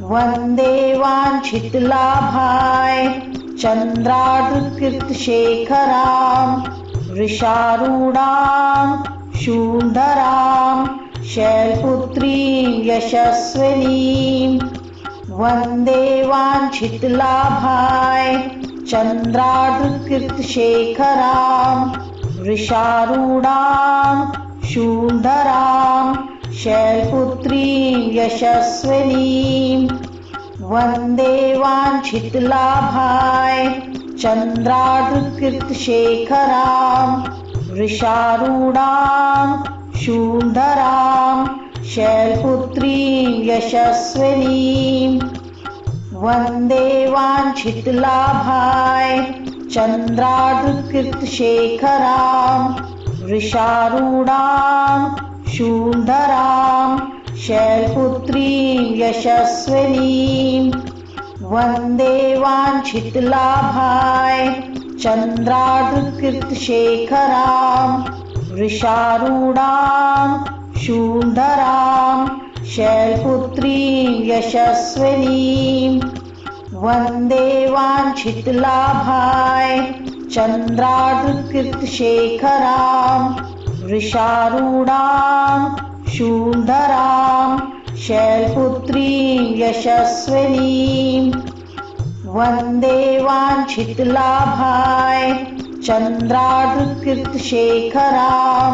वन्दे वाञ्छितलाभाय चन्द्रार्धकृतशेखरां वृषारूढां शूलधरां शैलपुत्रीं यशस्विनीं। वन्दे वाञ्छितलाभाय चन्द्रार्धकृतशेखरां वृषारूढां शूलधरां शैलपुत्रीं यशस्विनीं। वन्दे वाञ्छितलाभाय चन्द्रार्धकृतशेखरां वृषारूढां शूलधरां शैलपुत्रीं यशस्विनीं। वन्दे वाञ्छितलाभाय चन्द्रार्धकृतशेखरां वृषारूढां शूलधरां शैलपुत्रीं यशस्विनीं। वन्दे वाञ्छितलाभाय चन्द्रार्धकृतशेखरां वृषारूढां शूलधरां शैलपुत्रीं यशस्विनीं। वन्दे वाञ्छितलाभाय चन्द्रार्धकृतशेखरां वृषारूढां शूलधरां शैलपुत्रीं यशस्विनीं। वन्दे वाञ्छितलाभाय चन्द्रार्धकृतशेखरां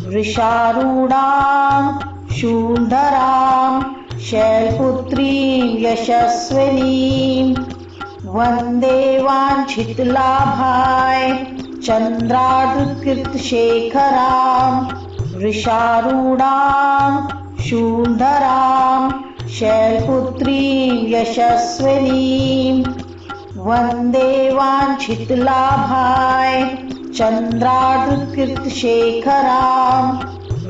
वृषारूढां शूलधरां शैलपुत्रीं यशस्विनीं। वन्दे वाञ्छितलाभाय चन्द्रार्धकृतशेखरां वृषारूढां शूलधरां शैलपुत्रीं यशस्विनीं। वन्दे वाञ्छितलाभाय चन्द्रार्धकृतशेखरां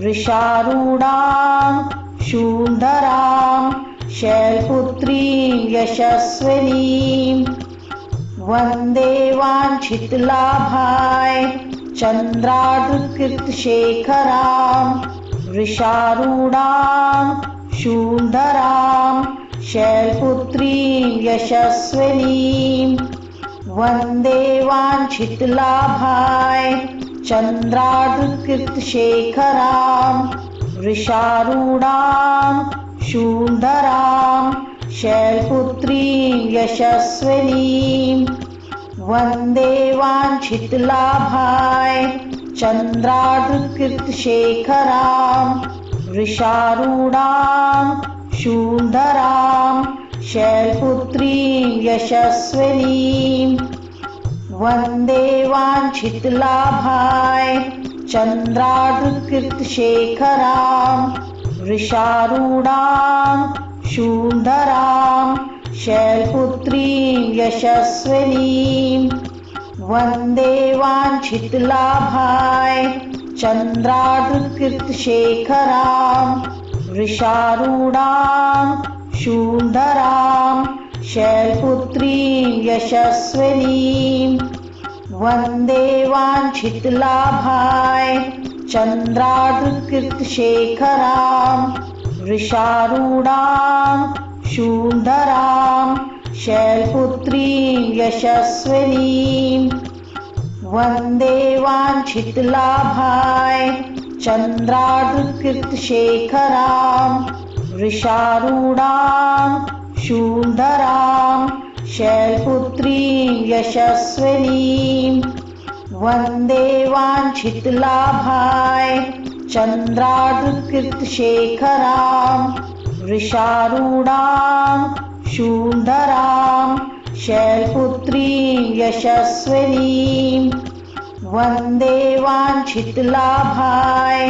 वृषारूढां शूलधरां शैलपुत्रीं यशस्विनीं। वन्दे वाञ्छितलाभाय चन्द्रार्धकृतशेखरां वृषारूढां शूलधरां शैलपुत्रीं यशस्विनीं। वन्दे वाञ्छितलाभाय चन्द्रार्धकृतशेखरां वृषारूढां शूलधरां शैलपुत्रीं यशस्विनीं। वन्दे वाञ्छितलाभाय चन्द्रार्धकृतशेखरां वृषारूढां शूलधरां शैलपुत्रीं यशस्विनीं। वन्दे वाञ्छितलाभाय चन्द्रार्धकृतशेखरां वृषारूढां शूलधरां शैलपुत्रीं यशस्विनीं। वन्दे वाञ्छितलाभाय चन्द्रार्धकृतशेखरां वृषारूढां शूलधरां शैलपुत्रीं यशस्विनीं। वन्दे वाञ्छितलाभाय चन्द्रार्धकृतशेखरां वृषारूढां शूलधरां शैलपुत्रीं यशस्विनीं। वन्दे वाञ्छितलाभाय चन्द्रार्धकृतशेखरां वृषारूढां शूलधरां शैलपुत्रीं यशस्विनीं। वन्दे वाञ्छितलाभाय चन्द्रार्धकृतशेखरां वृषारूढां शूलधरां शैलपुत्रीं यशस्विनीं। वन्दे वाञ्छितलाभाय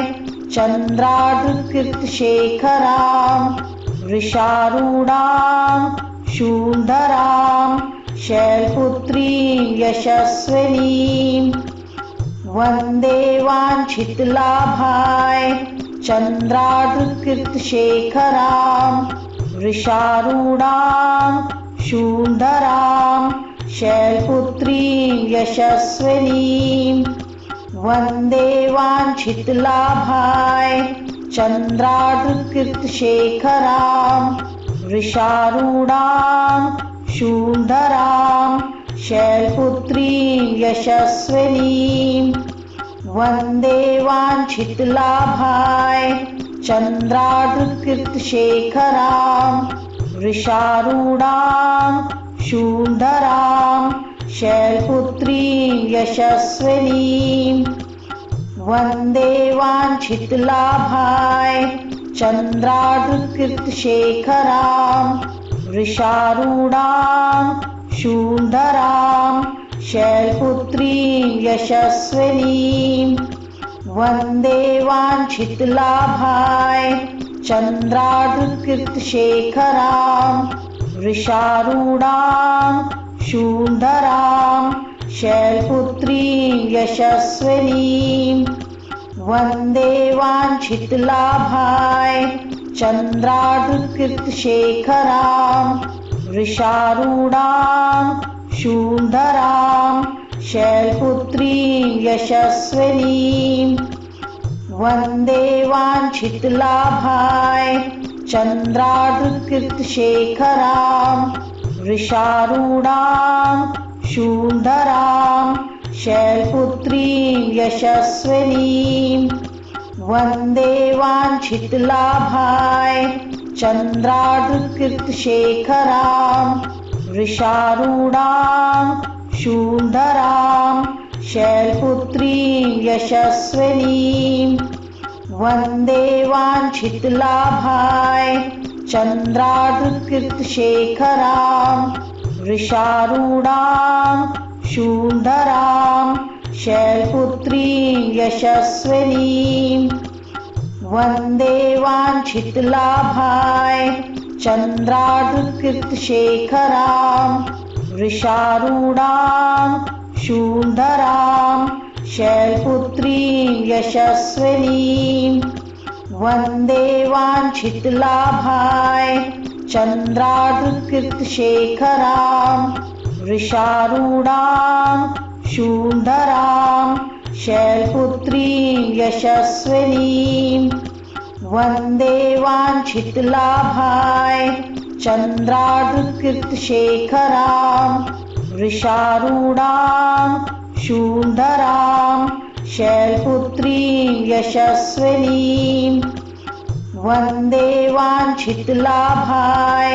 चन्द्रार्धकृतशेखरां वृषारूढां शूलधरां शैलपुत्रीं यशस्विनीं। वन्दे वाञ्छितलाभाय चन्द्रार्धकृतशेखरां वृषारूढां शूलधरां शैलपुत्रीं यशस्विनीं। वन्दे वाञ्छितलाभाय चन्द्रार्धकृतशेखरां वृषारूढां शूलधरां शैलपुत्रीं यशस्विनीं वन्दे वाञ्छितलाभाय चन्द्रार्धकृतशेखरां वृषारूढां शूलधरां शैलपुत्रीं यशस्विनीं वन्दे वाञ्छितलाभाय चन्द्रार्धकृतशेखरां वृषारूढां शूलधरां शैलपुत्रीं यशस्विनीं वन्दे वाञ्छितलाभाय चन्द्रार्धकृतशेखरां वृषारूढां शूलधरां शैलपुत्रीं यशस्विनीं वन्दे वाञ्छितलाभाय चन्द्रार्धकृतशेखरां वृषारूढां शूलधरां शैलपुत्रीं यशस्विनीं वन्दे वाञ्छितलाभाय चन्द्रार्धकृतशेखरां वृषारूढां शूलधरां शैलपुत्रीं यशस्विनीं वन्दे वाञ्छितलाभाय चन्द्रार्धकृतशेखरां वृषारूढां शूलधरां शैलपुत्रीं यशस्विनीं वन्दे वाञ्छितलाभाय चन्द्रार्धकृतशेखरां वृषारूढां शूलधरां शैलपुत्रीं यशस्विनीं वन्दे वाञ्छितलाभाय चन्द्रार्धकृतशेखरां वृषारूढां शूलधरां शैलपुत्रीं यशस्विनीं वन्दे वाञ्छितलाभाय चन्द्रार्धकृतशेखरां वृषारूढां शूलधरां शैलपुत्रीं यशस्विनीं वन्दे वाञ्छितलाभाय चन्द्रार्धकृतशेखरां वृषारूढां शूलधरां शैलपुत्रीं यशस्विनीं वन्दे वाञ्छितलाभाय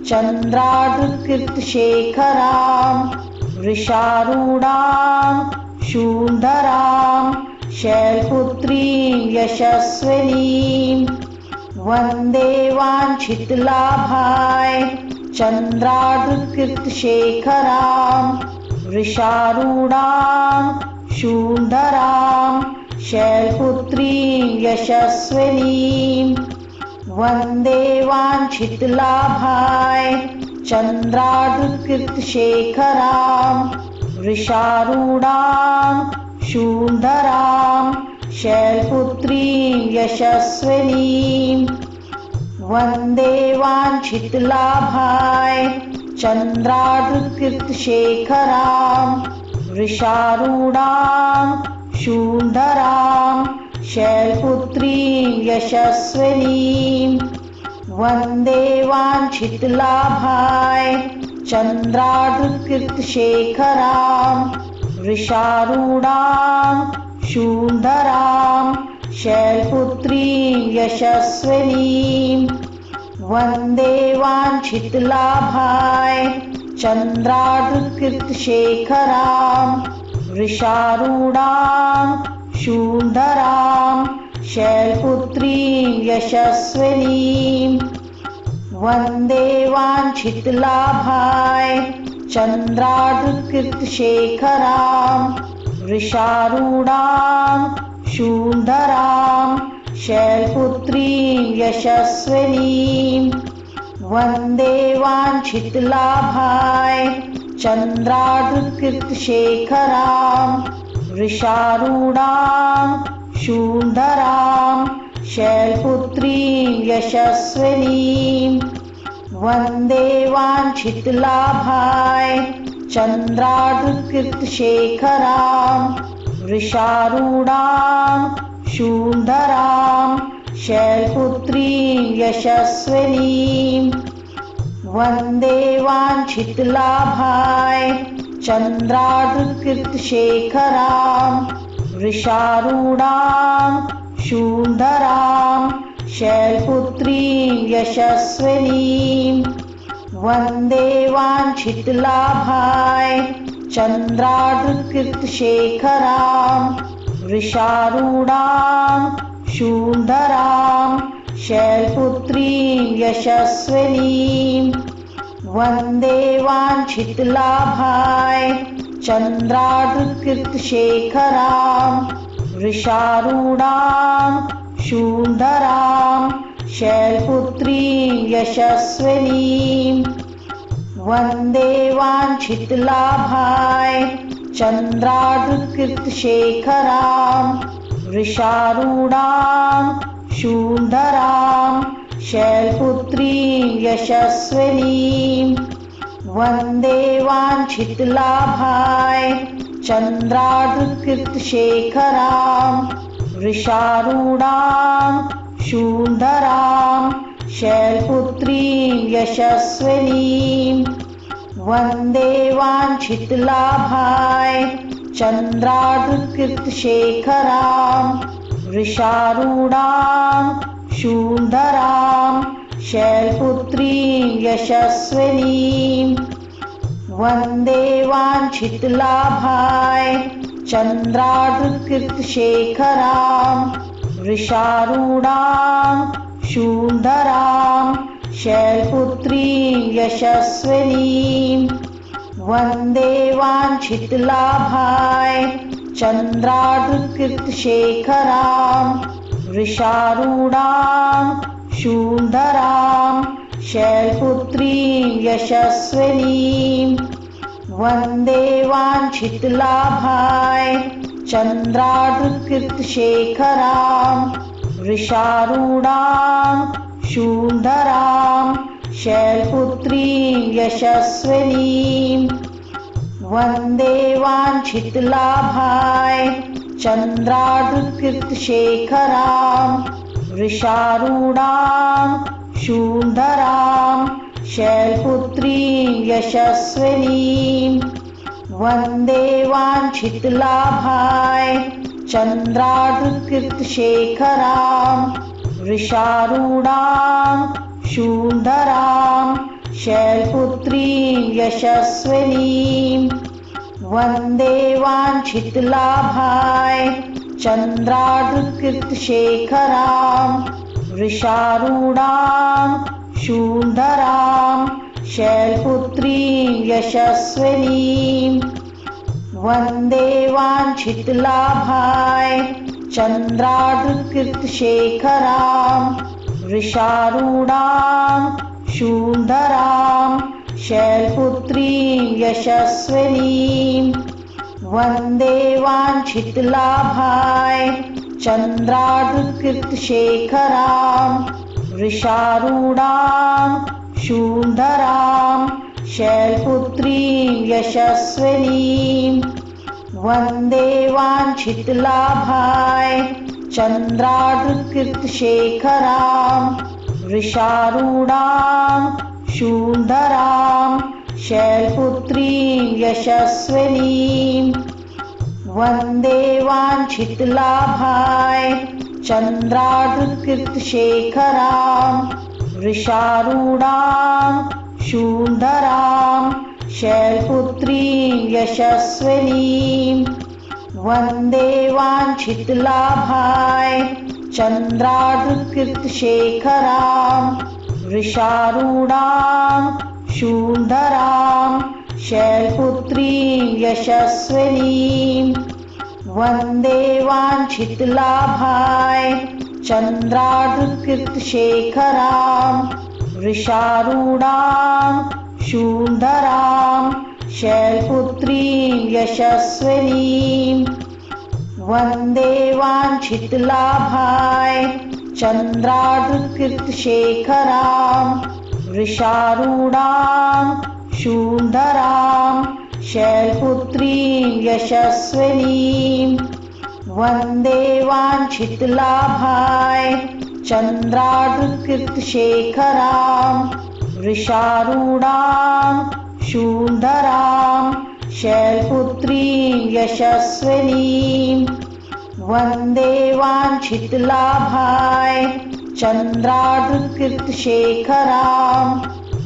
चन्द्रार्धकृतशेखरां वृषारूढां शूलधरां शैलपुत्रीं यशस्विनीं वन्दे वाञ्छितलाभाय चन्द्रार्धकृतशेखरां वृषारूढां शूलधरां शैलपुत्रीं यशस्विनीं वन्दे वाञ्छितलाभाय चन्द्रार्धकृतशेखरां वृषारूढां शूलधरां शैलपुत्रीं यशस्विनीं वन्दे वाञ्छितलाभाय चन्द्रार्धकृतशेखरां वृषारूढां शूलधरां शैलपुत्रीं यशस्विनीं वन्दे वाञ्छितलाभाय चन्द्रार्धकृतशेखरां वृषारूढां शूलधरां शैलपुत्रीं यशस्विनीं वन्दे वाञ्छितलाभाय चन्द्रार्धकृतशेखरां वृषारूढां शूलधरां शैलपुत्रीं यशस्विनीं वन्दे वाञ्छितलाभाय चन्द्रार्धकृतशेखरां वृषारूढां शूलधरां शैलपुत्रीं यशस्विनीं वन्दे वाञ्छितलाभाय चन्द्रार्धकृतशेखरां वृषारूढां शूलधरां शैलपुत्रीं यशस्विनीं वन्दे वाञ्छितलाभाय चन्द्रार्धकृतशेखरां वृषारूढां शूलधरां शैलपुत्रीं यशस्विनीं वन्दे वाञ्छितलाभाय चन्द्रार्धकृतशेखरां वृषारूढां शूलधरां शैलपुत्रीं यशस्विनीं वन्दे वाञ्छितलाभाय चन्द्रार्धकृतशेखरां वृषारूढां शूलधरां शैलपुत्रीं यशस्विनीं वन्दे वाञ्छितलाभाय चन्द्रार्धकृतशेखरां वृषारूढां शूलधरां शैलपुत्रीं यशस्विनीं वन्दे वाञ्छितलाभाय चन्द्रार्धकृतशेखरां वृषारूढां शूलधरां शैलपुत्रीं यशस्विनीं वन्दे वाञ्छितलाभाय चन्द्रार्धकृतशेखरां वृषारूढां शूलधरां शैलपुत्रीं यशस्विनीं वन्दे वाञ्छितलाभाय चन्द्रार्धकृतशेखरां वृषारूढां शूलधरां शैलपुत्रीं यशस्विनीं वन्दे वाञ्छितलाभाय चन्द्रार्धकृतशेखरां वृषारूढां शूलधरां शैलपुत्रीं यशस्विनीं वन्दे वाञ्छितलाभाय चन्द्रार्धकृतशेखरां वृषारूढां शूलधरां शैलपुत्रीं यशस्विनीं वन्दे वाञ्छितलाभाय चन्द्रार्धकृतशेखरां वृषारूढां शूलधरां शैलपुत्रीं यशस्विनीं वन्दे वाञ्छितलाभाय चन्द्रार्धकृतशेखरां वृषारूढां शूलधरां शैलपुत्रीं यशस्विनीं वन्दे वाञ्छितलाभाय चन्द्रार्धकृतशेखरां वृषारूढां शूलधरां शैलपुत्रीं यशस्विनीं वन्दे वाञ्छितलाभाय चन्द्रार्धकृतशेखरां वृषारूढां शूलधरां शैलपुत्रीं यशस्विनीं वन्दे वाञ्छितलाभाय चन्द्रार्धकृतशेखरां वृषारूढां शूलधरां शैलपुत्रीं यशस्विनीं वन्दे वाञ्छितलाभाय चन्द्रार्धकृतशेखरां वृषारूढां शूलधरां शैलपुत्रीं यशस्विनीं वन्दे वाञ्छितलाभाय चन्द्रार्धकृतशेखरां वृषारूढां शूलधरां शैलपुत्रीं यशस्विनीं वन्दे वाञ्छितलाभाय चन्द्रार्धकृतशेखरां वृषारूढां शूलधरां शैलपुत्रीं यशस्विनीं वन्दे वाञ्छितलाभाय चन्द्रार्धकृतशेखरां वृषारूढां शूलधरां शैलपुत्रीं यशस्विनीं वन्दे वाञ्छितलाभाय चन्द्रार्धकृतशेखरां वृषारूढां शूलधरां शैलपुत्रीं यशस्विनीं वन्दे वाञ्छितलाभाय चन्द्रार्धकृतशेखरां वृषारूढां शूलधरां शैलपुत्रीं यशस्विनीं वन्दे वाञ्छितलाभाय चन्द्रार्धकृतशेखरां वृषारूढां शूलधरां शैलपुत्रीं यशस्विनीं वन्दे वाञ्छितलाभाय चन्द्रार्धकृतशेखरां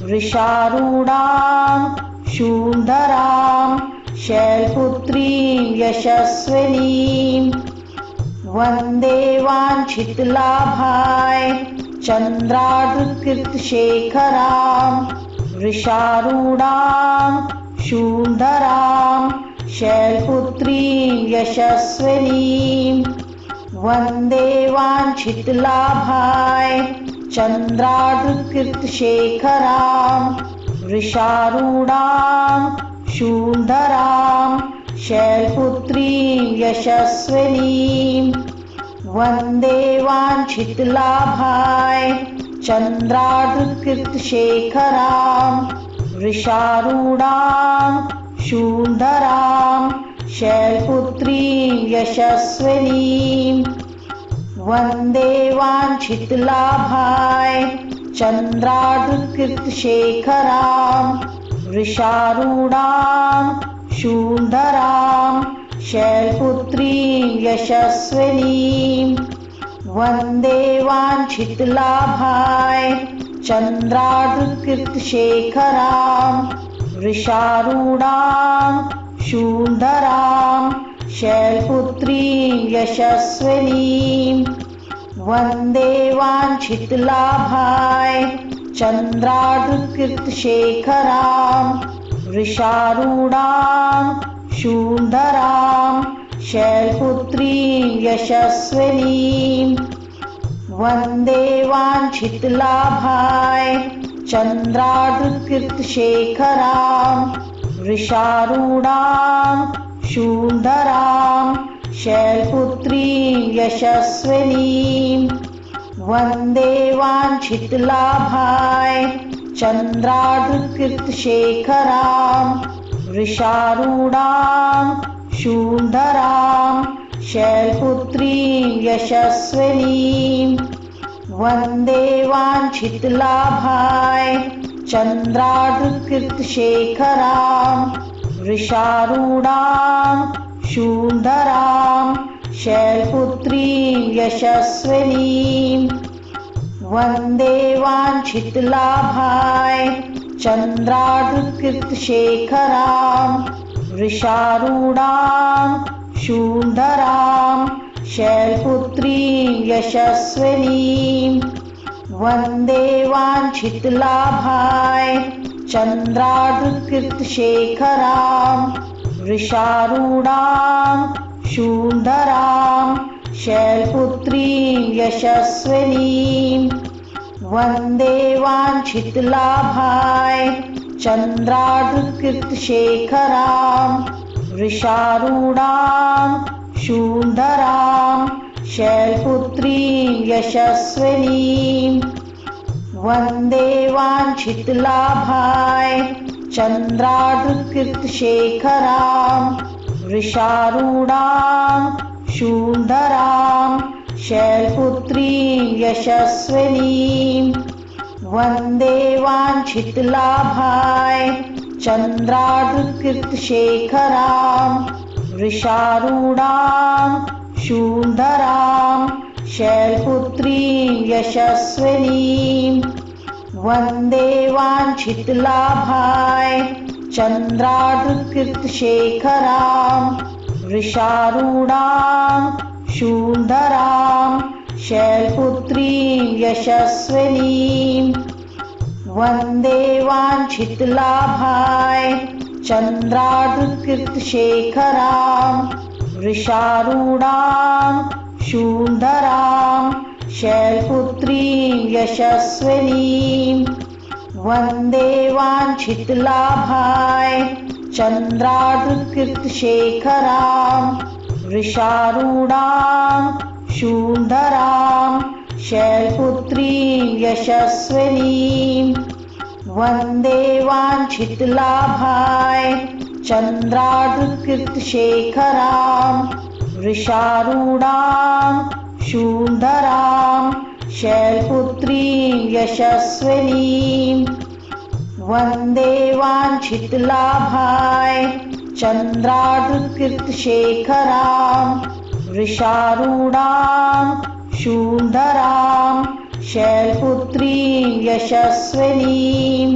वृषारूढां शूलधरां शैलपुत्रीं यशस्विनीं वन्दे वाञ्छितलाभाय चन्द्रार्धकृतशेखरां वृषारूढां शूलधरां शैलपुत्रीं यशस्विनीं वन्दे वाञ्छितलाभाय चन्द्रार्धकृतशेखरां वृषारूढां शूलधरां शैलपुत्रीं यशस्विनीं वन्दे वाञ्छितलाभाय चन्द्रार्धकृतशेखरां वृषारूढां शूलधरां शैलपुत्रीं यशस्विनीं वन्दे वाञ्छितलाभाय चन्द्रार्धकृतशेखरां वृषारूढां शूलधरां शैलपुत्रीं यशस्विनीं वन्दे वाञ्छितलाभाय चन्द्रार्धकृतशेखरां वृषारूढां शूलधरां शैलपुत्रीं यशस्विनीं वन्दे वाञ्छितलाभाय चन्द्रार्धकृतशेखरां वृषारूढां शूलधरां शैलपुत्रीं यशस्विनीं वन्दे वाञ्छितलाभाय चन्द्रार्धकृतशेखरां वृषारूढां शूलधरां शैलपुत्रीं यशस्विनीं वन्दे वाञ्छितलाभाय चन्द्रार्धकृतशेखरां वृषारूढां शूलधरां शैलपुत्रीं यशस्विनीं वन्दे वाञ्छितलाभाय चन्द्रार्धकृतशेखरां वृषारूढां शूलधरां शैलपुत्रीं यशस्विनीं वन्दे वाञ्छितलाभाय चन्द्रार्धकृतशेखरां वृषारूढां शूलधरां शैलपुत्रीं यशस्विनीं वन्दे वाञ्छितलाभाय चन्द्रार्धकृतशेखरां वृषारूढां शूलधरां शैलपुत्रीं यशस्विनीं वन्दे वाञ्छितलाभाय चन्द्रार्धकृतशेखरां वृषारूढां शूलधरां शैलपुत्रीं यशस्विनीं वन्दे वाञ्छितलाभाय चन्द्रार्धकृतशेखरां वृषारूढां शूलधरां शैलपुत्रीं यशस्विनीं वन्दे वाञ्छितलाभाय चन्द्रार्धकृतशेखरां वृषारूढां शूलधरां शैलपुत्रीं यशस्विनीं वन्दे वाञ्छितलाभाय चन्द्रार्धकृतशेखरां वृषारूढां शूलधरां शैलपुत्रीं यशस्विनीं वन्दे वाञ्छितलाभाय चन्द्रार्धकृतशेखरां वृषारूढां शूलधरां शैलपुत्रीं यशस्विनीं वन्दे वाञ्छितलाभाय चन्द्रार्धकृतशेखरां वृषारूढां शूलधरां शैलपुत्रीं यशस्विनीं वन्दे वाञ्छितलाभाय चन्द्रार्धकृतशेखरां वृषारूढां शूलधरां शैलपुत्रीं यशस्विनीं वन्दे वाञ्छितलाभाय चन्द्रार्धकृतशेखरां वृषारूढां शूलधरां शैलपुत्रीं यशस्विनीं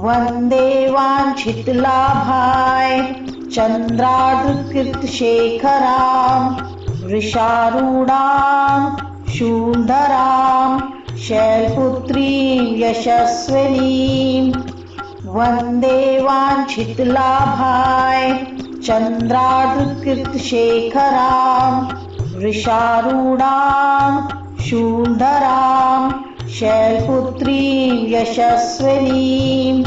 वन्दे वाञ्छितलाभाय चन्द्रार्धकृतशेखरां वृषारूढां शूलधरां शैलपुत्रीं यशस्विनीं वन्दे वाञ्छितलाभाय चन्द्रार्धकृतशेखरां वृषारूढां शूलधरां शैलपुत्रीं यशस्विनीं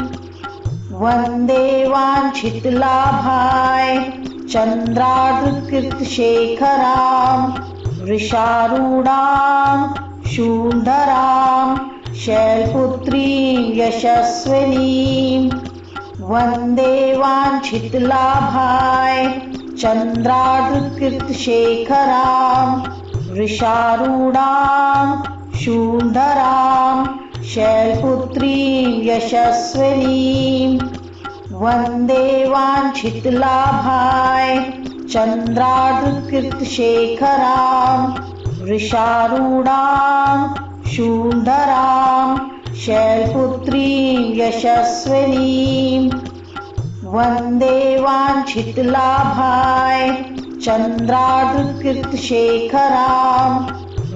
वन्दे वाञ्छितलाभाय चन्द्रार्धकृतशेखरां वृषारूढां शूलधरां शैलपुत्रीं यशस्विनीं वन्दे वाञ्छितलाभाय चन्द्रार्धकृतशेखरां वृषारूढां शूलधरां शैलपुत्रीं यशस्विनीं वन्दे वाञ्छितलाभाय चन्द्रार्धकृतशेखरां वृषारूढां शूलधरां शैलपुत्रीं यशस्विनीं वन्दे वाञ्छितलाभाय चन्द्रार्धकृतशेखरां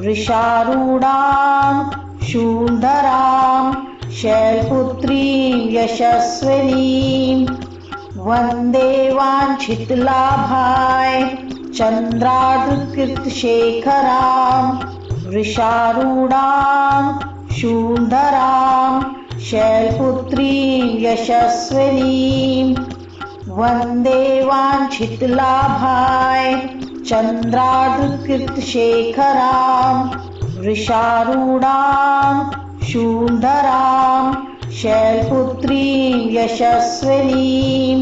वृषारूढां शूलधरां शैलपुत्रीं यशस्विनीं वन्दे वाञ्छितलाभाय चन्द्रार्धकृतशेखरां वृषारूढां शूलधरां शैलपुत्रीं यशस्विनीं वन्दे वाञ्छितलाभाय चन्द्रार्धकृतशेखरां वृषारूढां शूलधरां शैलपुत्रीं यशस्विनीं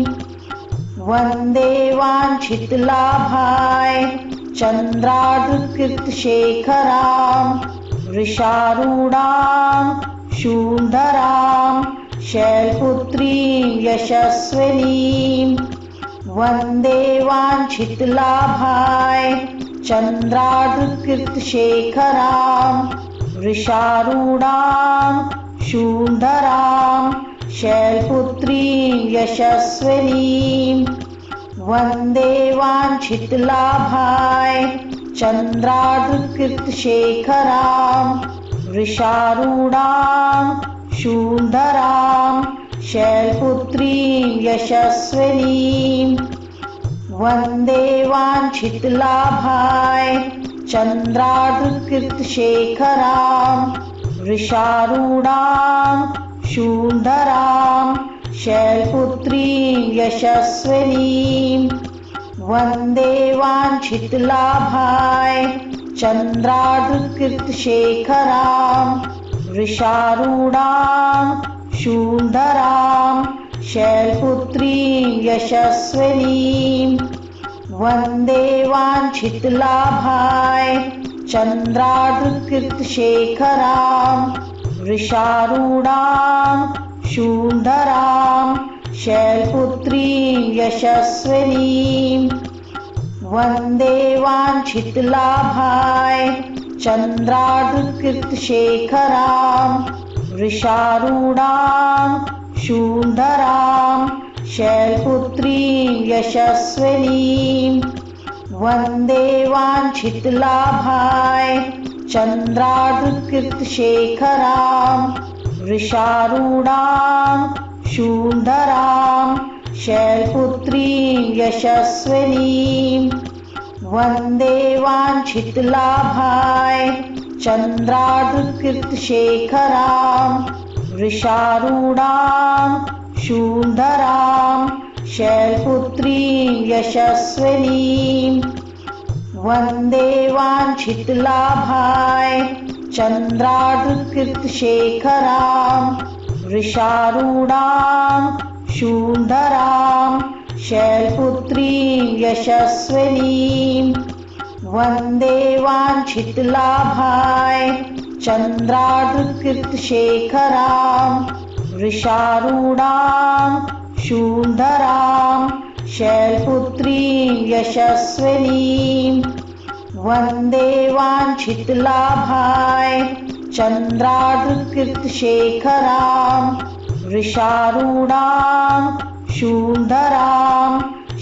वन्दे वाञ्छितलाभाय चन्द्रार्धकृतशेखरां वृषारूढां शूलधरां शैलपुत्रीं यशस्विनीं वन्दे वाञ्छितलाभाय चन्द्रार्धकृतशेखरां वृषारूढां शूलधरां शैलपुत्रीं यशस्विनीं वन्दे वाञ्छितलाभाय चन्द्रार्धकृतशेखरां वृषारूढां शूलधरां शैलपुत्रीं यशस्विनीं वन्दे वाञ्छितलाभाय चन्द्रार्धकृतशेखरां वृषारूढां शूलधरां शैलपुत्रीं यशस्विनीं वन्दे वाञ्छितलाभाय चन्द्रार्धकृतशेखरां वृषारूढां शूलधरां शैलपुत्रीं यशस्विनीं वन्दे वाञ्छितलाभाय चन्द्रार्धकृतशेखरां वृषारूढां शूलधरां शैलपुत्रीं यशस्विनीं वन्दे वाञ्छितलाभाय चन्द्रार्धकृतशेखरां वृषारूढां शूलधरां शैलपुत्रीं यशस्विनीं वन्दे वाञ्छितलाभाय चन्द्रार्धकृतशेखरां वृषारूढां शूलधरां शैलपुत्रीं यशस्विनीं वन्दे वाञ्छितलाभाय चन्द्रार्धकृतशेखरां वृषारूढां शूलधरां शैलपुत्रीं यशस्विनीं वन्दे वाञ्छितलाभाय चन्द्रार्धकृतशेखरां वृषारूढां शूलधरां शैलपुत्रीं यशस्विनीं वन्दे वाञ्छितलाभाय चन्द्रार्धकृतशेखरां वृषारूढां शूलधरां शैलपुत्रीं यशस्विनीं वन्दे वाञ्छितलाभाय चन्द्रार्धकृतशेखरां वृषारूढां शूलधरां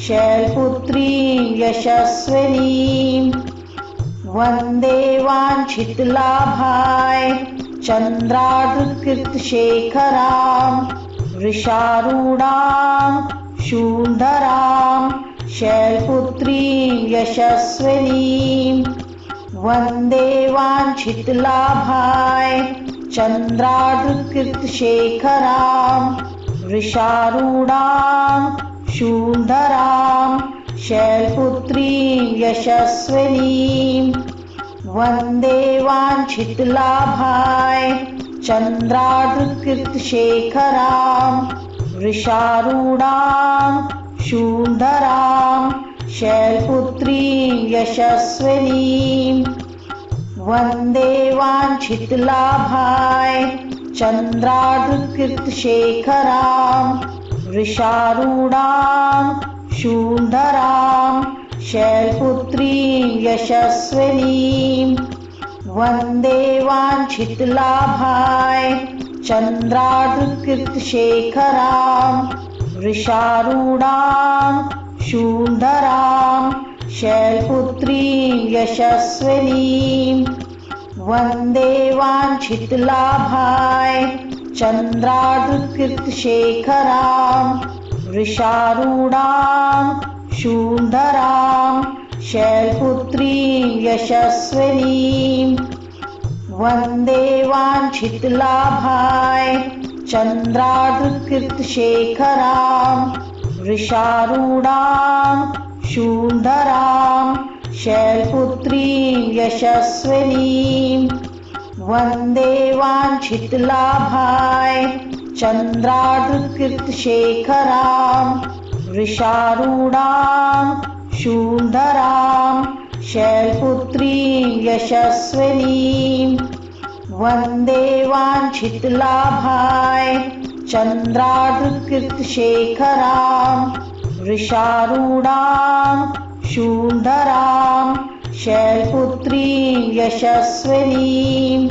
शैलपुत्रीं यशस्विनीं वन्दे वाञ्छितलाभाय चन्द्रार्धकृतशेखरां वृषारूढां शूलधरां शैलपुत्रीं यशस्विनीं वन्दे वाञ्छितलाभाय चन्द्रार्धकृतशेखरां वृषारूढां शूलधरां शैलपुत्रीं यशस्विनीं वन्दे वाञ्छितलाभाय चन्द्रार्धकृतशेखरां वृषारूढां शूलधरां शैलपुत्रीं यशस्विनीं वन्दे वाञ्छितलाभाय चन्द्रार्धकृतशेखरां वृषारूढां शूलधरां शैलपुत्रीं यशस्विनीं वन्दे वाञ्छितलाभाय चन्द्रार्धकृतशेखरां वृषारूढां शूलधरां शैलपुत्रीं यशस्विनीं वन्दे वाञ्छितलाभाय चन्द्रार्धकृतशेखरां वृषारूढां शूलधरां शैलपुत्रीं यशस्विनीं वन्दे वाञ्छितलाभाय चन्द्रार्धकृतशेखरां वृषारूढां शूलधरां शैलपुत्रीं यशस्विनीं वन्दे वाञ्छितलाभाय चन्द्रार्धकृतशेखरां वृषारूढां शूलधरां शैलपुत्रीं यशस्विनीं वन्दे वाञ्छितलाभाय चन्द्रार्धकृतशेखरां वृषारूढां शूलधरां शैलपुत्रीं यशस्विनीं